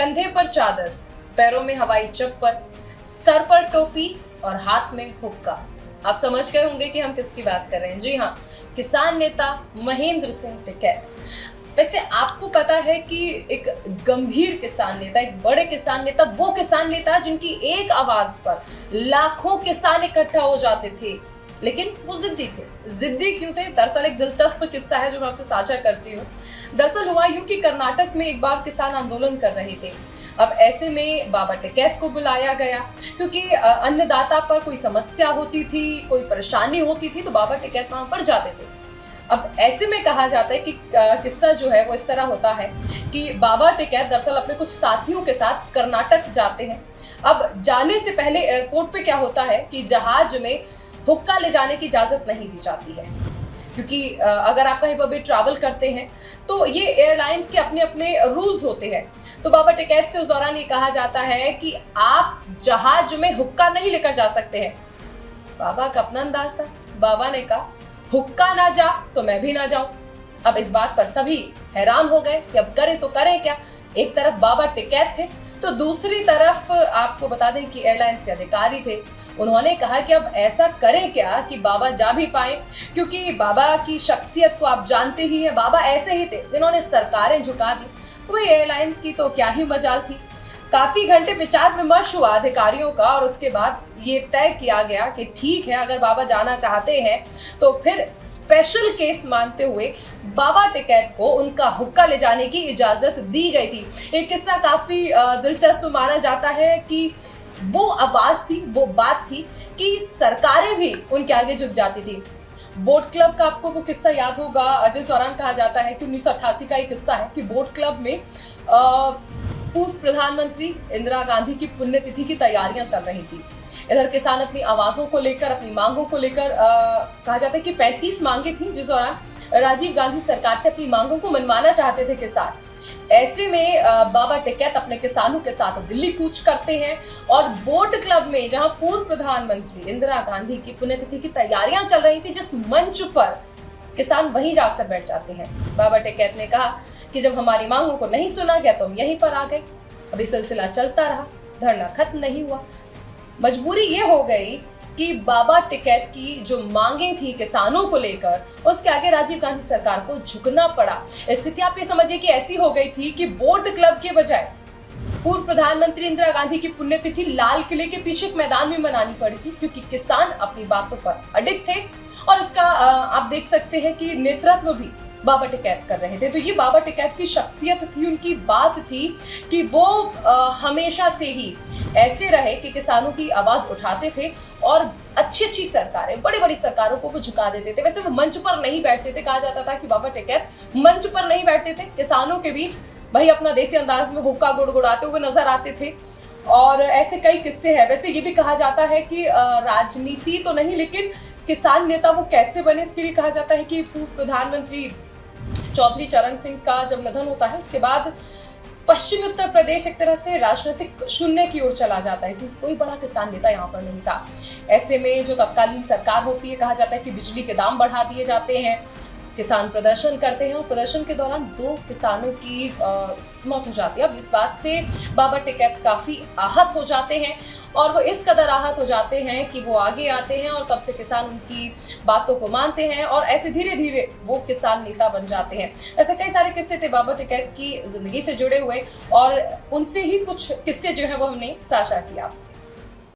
कंधे पर चादर, पैरों में हवाई चप्पल, सर पर टोपी और हाथ में हुक्का। आप समझ गए होंगे कि हम किसकी बात कर रहे हैं। जी हाँ, किसान नेता महेंद्र सिंह टिकैत। वैसे आपको पता है कि एक गंभीर किसान नेता, एक बड़े किसान नेता, वो किसान नेता जिनकी एक आवाज पर लाखों किसान इकट्ठा हो जाते थे, लेकिन वो जिद्दी थे। जिद्दी क्यों थे? दरअसल एक दिलचस्प किस्सा है जो मैं आपसे साझा करती हूँ। दरअसल हुआ यूं कि कर्नाटक में एक बार किसान आंदोलन कर रहे थे। अब ऐसे में बाबा टिकैत को बुलाया गया, क्योंकि अन्नदाता पर कोई समस्या होती थी, कोई परेशानी होती थी, तो बाबा टिकैत वहां पर जाते थे। अब ऐसे में कहा जाता है कि किस्सा जो है वो इस तरह होता है कि बाबा टिकैत दरअसल अपने कुछ साथियों के साथ कर्नाटक जाते हैं। अब जाने से पहले एयरपोर्ट पे क्या होता है कि जहाज में हुक्का ले जाने की इजाजत नहीं दी जाती है, क्योंकि अगर आप कहीं पर भी ट्रैवल करते हैं तो ये एयरलाइंस के अपने अपने रूल्स होते हैं। तो बाबा टिकैत से उस दौरान ये कहा जाता है कि आप जहाज में हुक्का नहीं लेकर जा सकते हैं। बाबा का अपना अंदाज था। बाबा ने कहा हुक्का ना जा तो मैं भी ना जाऊं। अब इस बात पर सभी हैरान हो गए कि अब करें तो करें क्या। एक तरफ बाबा टिकैत थे तो दूसरी तरफ आपको बता दें कि एयरलाइंस के अधिकारी थे। उन्होंने कहा कि अब ऐसा करें क्या कि बाबा जा भी पाए, क्योंकि बाबा की शख्सियत को आप जानते ही हैं। बाबा ऐसे ही थे जिन्होंने सरकारें झुका दी, तो भाई एयरलाइंस की तो क्या ही मजाल थी। काफी घंटे विचार विमर्श हुआ अधिकारियों का और उसके बाद ये तय किया गया कि ठीक है, अगर बाबा जाना चाहते हैं तो फिर स्पेशल केस मानते हुए बाबा टिकैत को उनका हुक्का ले जाने की इजाजत दी गई थी। एक किस्सा काफी दिलचस्प माना जाता है कि वो आवाज थी, वो बात थी कि सरकारें भी उनके आगे झुक जाती थी। बोट क्लब का आपको वो किस्सा याद होगा, जिस दौरान कहा जाता है कि 1988 का एक किस्सा है कि बोट क्लब में पूर्व प्रधानमंत्री इंदिरा गांधी की पुण्यतिथि की तैयारियां चल रही थी। इधर किसान अपनी आवाजों को लेकर, अपनी मांगों को लेकर कहा जाता है कि 35 मांगे थी, जिस दौरान राजीव गांधी सरकार से अपनी मांगों को मनवाना चाहते थे किसान। ऐसे में बाबा टिकैत अपने किसानों के साथ दिल्ली कूच करते हैं और बोट क्लब में, जहां पूर्व प्रधानमंत्री इंदिरा गांधी की पुण्यतिथि की तैयारियां चल रही थी, जिस मंच पर किसान वहीं जाकर बैठ जाते हैं। बाबा टिकैत ने कहा कि जब हमारी मांगों को नहीं सुना गया तो हम यहीं पर आ गए। अभी सिलसिला चलता रहा, धरना खत्म नहीं हुआ। मजबूरी ये हो गई कि बाबा टिकैत की जो मांगे थी किसानों को लेकर, उसके आगे राजीव गांधी सरकार को झुकना पड़ा। स्थिति आप ये समझिए कि ऐसी हो गई थी कि बोट क्लब के बजाय पूर्व प्रधानमंत्री इंदिरा गांधी की पुण्यतिथि लाल किले के पीछे एक मैदान में मनानी पड़ी थी, क्योंकि किसान अपनी बातों पर अडिग थे और इसका आप देख सकते हैं कि नेतृत्व भी बाबा टिकैत कर रहे थे। तो ये बाबा टिकैत की शख्सियत थी, उनकी बात थी कि वो हमेशा से ही ऐसे रहे कि किसानों की आवाज उठाते थे और अच्छी अच्छी सरकारें, बड़ी बड़ी सरकारों को वो झुका देते थे। वैसे वो मंच पर नहीं बैठते थे, कहा जाता था कि बाबा टिकैत मंच पर नहीं बैठते थे, किसानों के बीच वही अपना देसी अंदाज में हुक्का गुड़गुड़ाते हुए नजर आते थे। और ऐसे कई किस्से हैं। वैसे ये भी कहा जाता है कि राजनीति तो नहीं, लेकिन किसान नेता वो कैसे बने, इसके लिए कहा जाता है कि पूर्व प्रधानमंत्री चौधरी चरण सिंह का जब निधन होता है, उसके बाद पश्चिमी उत्तर प्रदेश एक तरह से राजनीतिक शून्य की ओर चला जाता है, क्योंकि कोई बड़ा किसान नेता यहाँ पर नहीं था। ऐसे में जो तत्कालीन सरकार होती है, कहा जाता है कि बिजली के दाम बढ़ा दिए जाते हैं, किसान प्रदर्शन करते हैं और प्रदर्शन के दौरान 2 किसानों की मौत हो जाती है। अब इस बात से बाबा टिकैत काफी आहत हो जाते हैं और वो इस कदर आहत हो जाते हैं कि वो आगे आते हैं और तब से किसान उनकी बातों को मानते हैं और ऐसे धीरे धीरे वो किसान नेता बन जाते हैं। ऐसे कई सारे किस्से थे बाबा टिकैत की जिंदगी से जुड़े हुए और उनसे ही कुछ किस्से जो है वो हमने साझा किया आपसे।